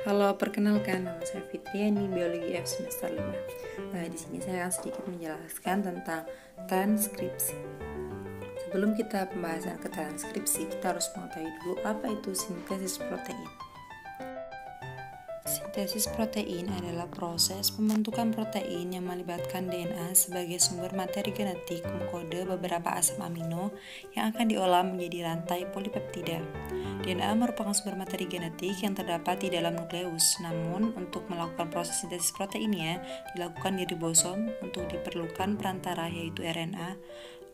Halo, perkenalkan nama saya Fitriani, Biologi F semester 5. Di sini saya akan sedikit menjelaskan tentang transkripsi. Sebelum kita pembahasan ke transkripsi, kita harus mengetahui dulu apa itu sintesis protein. Sintesis protein adalah proses pembentukan protein yang melibatkan DNA sebagai sumber materi genetik mengkode beberapa asam amino yang akan diolah menjadi rantai polipeptida. DNA merupakan sumber materi genetik yang terdapat di dalam nukleus, namun untuk melakukan proses sintesis proteinnya dilakukan di ribosom untuk diperlukan perantara yaitu RNA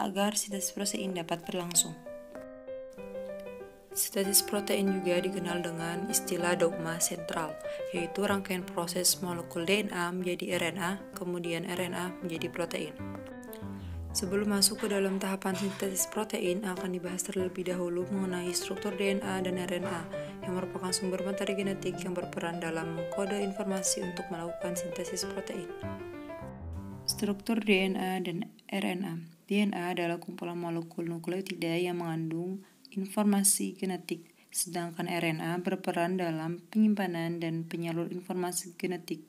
agar sintesis protein dapat berlangsung. Sintesis protein juga dikenal dengan istilah dogma sentral, yaitu rangkaian proses molekul DNA menjadi RNA, kemudian RNA menjadi protein. Sebelum masuk ke dalam tahapan sintesis protein, akan dibahas terlebih dahulu mengenai struktur DNA dan RNA, yang merupakan sumber materi genetik yang berperan dalam mengkode informasi untuk melakukan sintesis protein. Struktur DNA dan RNA. DNA adalah kumpulan molekul nukleotida yang mengandung informasi genetik, sedangkan RNA berperan dalam penyimpanan dan penyalur informasi genetik.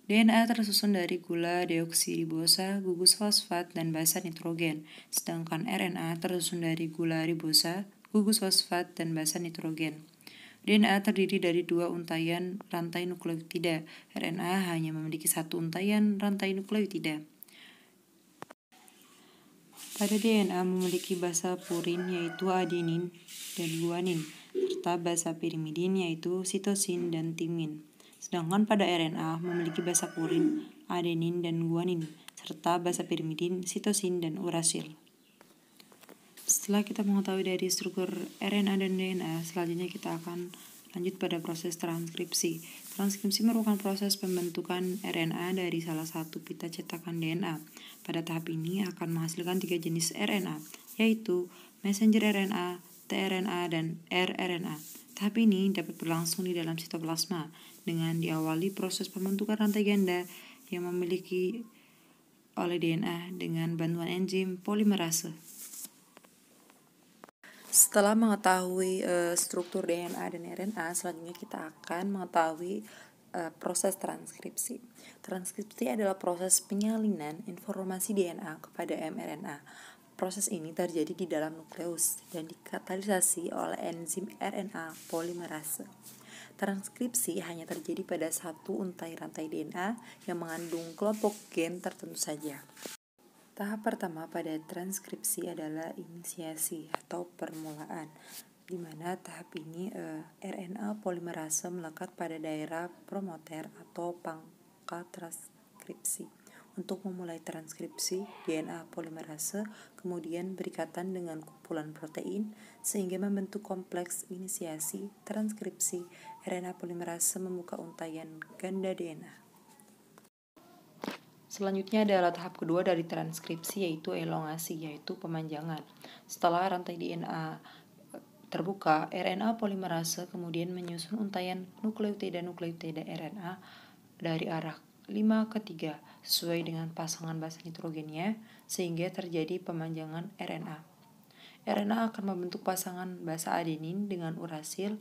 DNA tersusun dari gula deoksiribosa, gugus fosfat, dan basa nitrogen, sedangkan RNA tersusun dari gula ribosa, gugus fosfat, dan basa nitrogen. DNA terdiri dari 2 untaian rantai nukleotida. RNA hanya memiliki 1 untaian rantai nukleotida. Pada DNA memiliki basa purin yaitu adenin dan guanin, serta basa pirimidin yaitu sitosin dan timin. Sedangkan pada RNA memiliki basa purin, adenin dan guanin, serta basa pirimidin, sitosin dan urasil. Setelah kita mengetahui dari struktur RNA dan DNA, selanjutnya kita akan lanjut pada proses transkripsi. Transkripsi merupakan proses pembentukan RNA dari salah satu pita cetakan DNA. Pada tahap ini akan menghasilkan 3 jenis RNA, yaitu messenger RNA, tRNA, dan rRNA. Tahap ini dapat berlangsung di dalam sitoplasma dengan diawali proses pembentukan rantai ganda yang memiliki oleh DNA dengan bantuan enzim polimerase. Setelah mengetahui struktur DNA dan RNA, selanjutnya kita akan mengetahui proses transkripsi. Transkripsi adalah proses penyalinan informasi DNA kepada mRNA. Proses ini terjadi di dalam nukleus dan dikatalisasi oleh enzim RNA polimerase. Transkripsi hanya terjadi pada satu untai rantai DNA yang mengandung kelompok gen tertentu saja. Tahap pertama pada transkripsi adalah inisiasi atau permulaan, di mana tahap ini RNA polimerase melekat pada daerah promoter atau pangkat transkripsi. Untuk memulai transkripsi, DNA polimerase kemudian berikatan dengan kumpulan protein sehingga membentuk kompleks inisiasi transkripsi. RNA polimerase membuka untaian ganda DNA. Selanjutnya adalah tahap kedua dari transkripsi yaitu elongasi, yaitu pemanjangan. Setelah rantai DNA terbuka, RNA polimerase kemudian menyusun untaian nukleotida RNA dari arah 5 ke 3 sesuai dengan pasangan basa nitrogennya sehingga terjadi pemanjangan RNA. RNA akan membentuk pasangan basa adenin dengan urasil.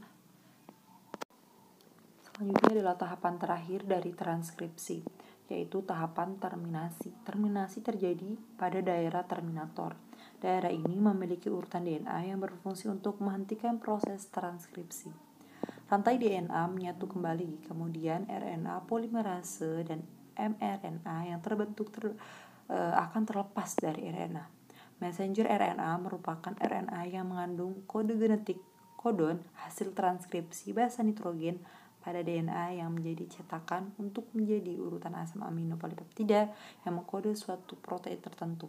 Selanjutnya adalah tahapan terakhir dari transkripsi, yaitu tahapan terminasi. Terminasi terjadi pada daerah terminator. Daerah ini memiliki urutan DNA yang berfungsi untuk menghentikan proses transkripsi. Rantai DNA menyatu kembali, kemudian RNA polimerase dan mRNA yang terbentuk akan terlepas dari RNA. Messenger RNA merupakan RNA yang mengandung kode genetik kodon hasil transkripsi basa nitrogen pada DNA yang menjadi cetakan untuk menjadi urutan asam amino polipeptida yang mengkode suatu protein tertentu.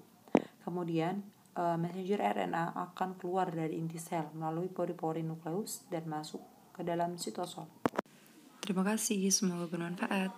Kemudian, messenger RNA akan keluar dari inti sel melalui pori-pori nukleus dan masuk ke dalam sitosol. Terima kasih, semoga bermanfaat.